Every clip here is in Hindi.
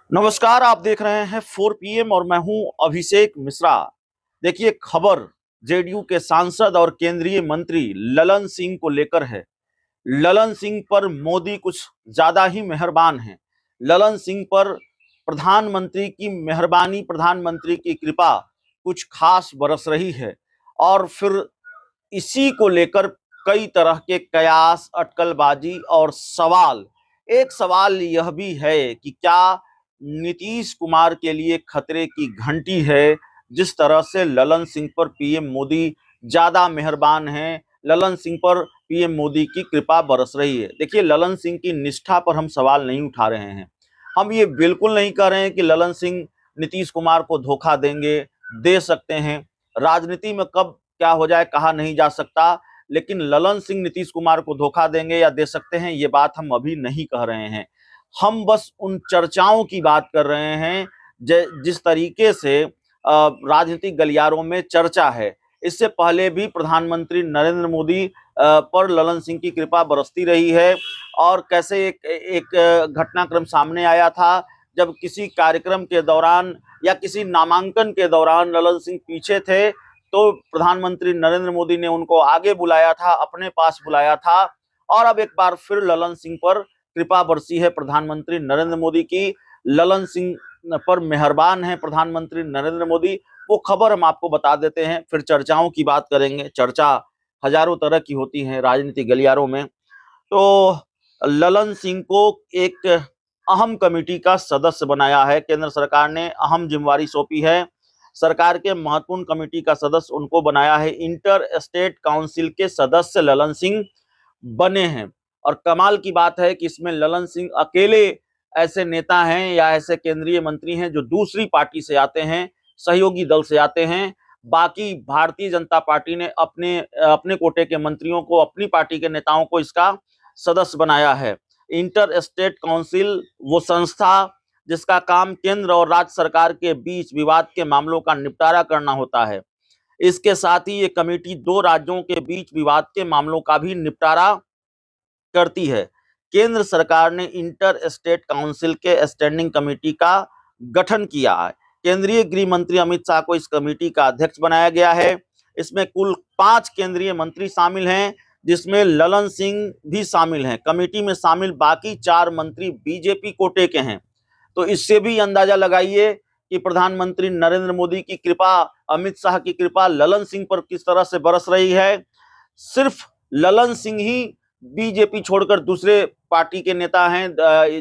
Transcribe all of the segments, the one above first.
नमस्कार, आप देख रहे हैं 4 पीएम और मैं हूं अभिषेक मिश्रा। देखिए, खबर जेडीयू के सांसद और केंद्रीय मंत्री ललन सिंह को लेकर है। ललन सिंह पर मोदी कुछ ज्यादा ही मेहरबान हैं। ललन सिंह पर प्रधानमंत्री की मेहरबानी, प्रधानमंत्री की कृपा कुछ खास बरस रही है। और फिर इसी को लेकर कई तरह के कयास, अटकलबाजी और सवाल। एक सवाल यह भी है कि क्या नीतीश कुमार के लिए खतरे की घंटी है? जिस तरह से ललन सिंह पर पीएम मोदी ज्यादा मेहरबान हैं, ललन सिंह पर पीएम मोदी की कृपा बरस रही है। देखिए, ललन सिंह की निष्ठा पर हम सवाल नहीं उठा रहे हैं। हम ये बिल्कुल नहीं कह रहे हैं कि ललन सिंह नीतीश कुमार को धोखा देंगे, दे सकते हैं। राजनीति में कब क्या हो जाए कहा नहीं जा सकता, लेकिन ललन सिंह नीतीश कुमार को धोखा देंगे या दे सकते हैं, ये बात हम अभी नहीं कह रहे हैं। हम बस उन चर्चाओं की बात कर रहे हैं जिस तरीके से राजनीतिक गलियारों में चर्चा है। इससे पहले भी प्रधानमंत्री नरेंद्र मोदी पर ललन सिंह की कृपा बरसती रही है। और कैसे एक घटनाक्रम सामने आया था, जब किसी कार्यक्रम के दौरान या किसी नामांकन के दौरान ललन सिंह पीछे थे, तो प्रधानमंत्री नरेंद्र मोदी ने उनको आगे बुलाया था, अपने पास बुलाया था। और अब एक बार फिर ललन सिंह पर कृपा बरसी है प्रधानमंत्री नरेंद्र मोदी की। ललन सिंह पर मेहरबान है प्रधानमंत्री नरेंद्र मोदी। वो खबर हम आपको बता देते हैं, फिर चर्चाओं की बात करेंगे। चर्चा हजारों तरह की होती है राजनीतिक गलियारों में। तो ललन सिंह को एक अहम कमेटी का सदस्य बनाया है। केंद्र सरकार ने अहम जिम्मेवारी सौंपी है। सरकार के महत्वपूर्ण कमेटी का सदस्य उनको बनाया है। इंटर स्टेट काउंसिल के सदस्य ललन सिंह बने हैं। और कमाल की बात है कि इसमें ललन सिंह अकेले ऐसे नेता हैं या ऐसे केंद्रीय मंत्री हैं जो दूसरी पार्टी से आते हैं, सहयोगी दल से आते हैं। बाकी भारतीय जनता पार्टी ने अपने अपने कोटे के मंत्रियों को, अपनी पार्टी के नेताओं को इसका सदस्य बनाया है। इंटर स्टेट काउंसिल वो संस्था जिसका काम केंद्र और राज्य सरकार के बीच विवाद के मामलों का निपटारा करना होता है। इसके साथ ही ये कमेटी दो राज्यों के बीच विवाद के मामलों का भी निपटारा करती है। केंद्र सरकार ने इंटर स्टेट काउंसिल के स्टैंडिंग कमेटी का गठन किया है। केंद्रीय गृह मंत्री अमित शाह को इस कमेटी का अध्यक्ष बनाया गया है। इसमें कुल 5 केंद्रीय मंत्री शामिल हैं, जिसमें ललन सिंह भी शामिल हैं। कमेटी में शामिल बाकी 4 मंत्री बीजेपी कोटे के हैं। तो इससे भी अंदाजा लगाइए कि प्रधानमंत्री नरेंद्र मोदी की कृपा, अमित शाह की कृपा ललन सिंह पर किस तरह से बरस रही है। सिर्फ ललन सिंह ही बीजेपी छोड़कर दूसरे पार्टी के नेता हैं,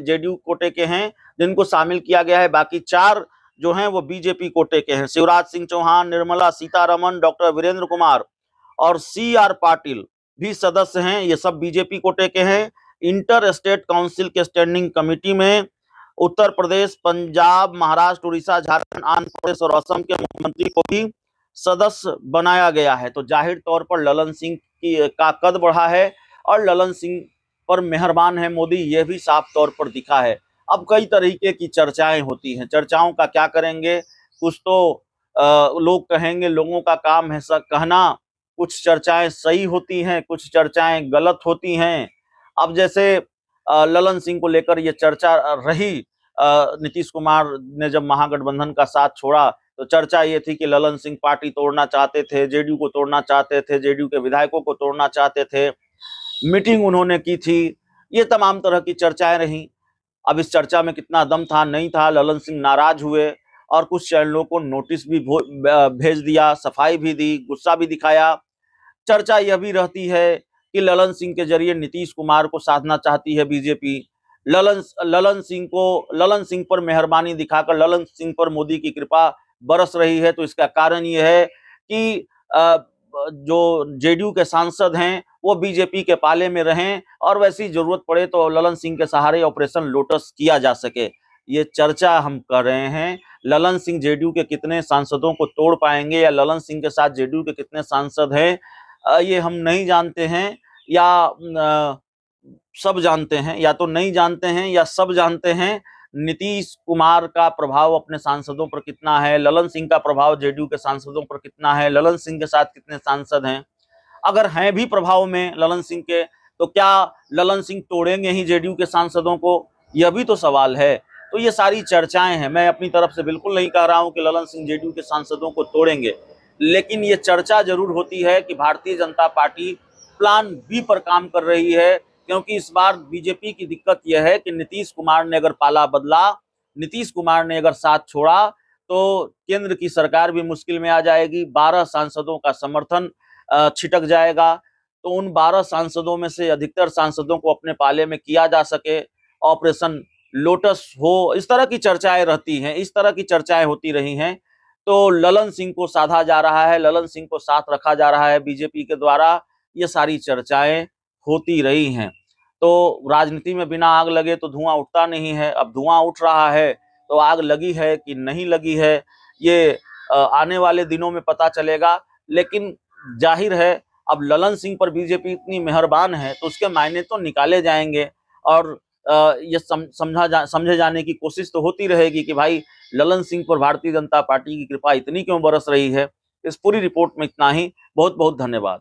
जेडीयू कोटे के हैं, जिनको शामिल किया गया है। बाकी 4 जो हैं वो बीजेपी कोटे के हैं। शिवराज सिंह चौहान, निर्मला सीतारमण, डॉक्टर वीरेंद्र कुमार और CR पाटिल भी सदस्य हैं। ये सब बीजेपी कोटे के हैं। इंटर स्टेट काउंसिल के स्टैंडिंग कमेटी में उत्तर प्रदेश, पंजाब, महाराष्ट्र, उड़ीसा, झारखंड, आंध्र प्रदेश और असम के मुख्यमंत्री को भी सदस्य बनाया गया है। तो जाहिर तौर पर ललन सिंह का कद बढ़ा है और ललन सिंह पर मेहरबान है मोदी, यह भी साफ तौर पर दिखा है। अब कई तरीके की चर्चाएं होती हैं। चर्चाओं का क्या करेंगे? कुछ तो लोग कहेंगे, लोगों का काम है सब कहना। कुछ चर्चाएं सही होती हैं, कुछ चर्चाएं गलत होती हैं। अब जैसे ललन सिंह को लेकर यह चर्चा रही, नीतीश कुमार ने जब महागठबंधन का साथ छोड़ा तो चर्चा ये थी कि ललन सिंह पार्टी तोड़ना चाहते थे, जेडीयू को तोड़ना चाहते थे, जेडीयू के विधायकों को तोड़ना चाहते थे, मीटिंग उन्होंने की थी। ये तमाम तरह की चर्चाएं रहीं। अब इस चर्चा में कितना दम था नहीं था, ललन सिंह नाराज हुए और कुछ चैनलों को नोटिस भी भेज दिया, सफाई भी दी, गुस्सा भी दिखाया। चर्चा यह भी रहती है कि ललन सिंह के जरिए नीतीश कुमार को साधना चाहती है बीजेपी। ललन सिंह पर मेहरबानी दिखाकर ललन सिंह पर मोदी की कृपा बरस रही है। तो इसका कारण यह है कि जो जेडीयू के सांसद हैं वो बीजेपी के पाले में रहें और वैसी जरूरत पड़े तो ललन सिंह के सहारे ऑपरेशन लोटस किया जा सके। ये चर्चा हम कर रहे हैं। ललन सिंह जेडीयू के कितने सांसदों को तोड़ पाएंगे या ललन सिंह के साथ जेडीयू के कितने सांसद हैं, ये हम नहीं जानते हैं या सब जानते हैं, या तो नहीं जानते हैं या सब जानते हैं। नीतीश कुमार का प्रभाव अपने सांसदों पर कितना है, ललन सिंह का प्रभाव जेडीयू के सांसदों पर कितना है, ललन सिंह के साथ कितने सांसद हैं। अगर हैं भी प्रभाव में ललन सिंह के, तो क्या ललन सिंह तोड़ेंगे ही जेडीयू के सांसदों को? यह भी तो सवाल है। तो ये सारी चर्चाएं हैं। मैं अपनी तरफ से बिल्कुल नहीं कह रहा हूं कि ललन सिंह जेडीयू के सांसदों को तोड़ेंगे, लेकिन ये चर्चा जरूर होती है कि Bharatiya Janata party plan B पर काम कर रही है, क्योंकि इस बार बीजेपी की दिक्कत यह है कि नीतीश कुमार ने अगर पाला बदला, नीतीश कुमार ने अगर साथ छोड़ा, तो केंद्र की सरकार भी मुश्किल में आ जाएगी। 12 सांसदों का समर्थन छिटक जाएगा। तो उन 12 सांसदों में से अधिकतर सांसदों को अपने पाले में किया जा सके, ऑपरेशन लोटस हो, इस तरह की चर्चाएं रहती हैं, इस तरह की चर्चाएं होती रही हैं। तो ललन सिंह को साधा जा रहा है, ललन सिंह को साथ रखा जा रहा है बीजेपी के द्वारा, ये सारी चर्चाएं होती रही हैं। तो राजनीति में बिना आग लगे तो धुआं उठता नहीं है। अब धुआं उठ रहा है तो आग लगी है कि नहीं लगी है, ये आने वाले दिनों में पता चलेगा। लेकिन जाहिर है अब ललन सिंह पर बीजेपी इतनी मेहरबान है तो उसके मायने तो निकाले जाएंगे, और ये समझे जाने की कोशिश तो होती रहेगी कि भाई ललन सिंह पर भारतीय जनता पार्टी की कृपा इतनी क्यों बरस रही है। इस पूरी रिपोर्ट में इतना ही। बहुत बहुत धन्यवाद।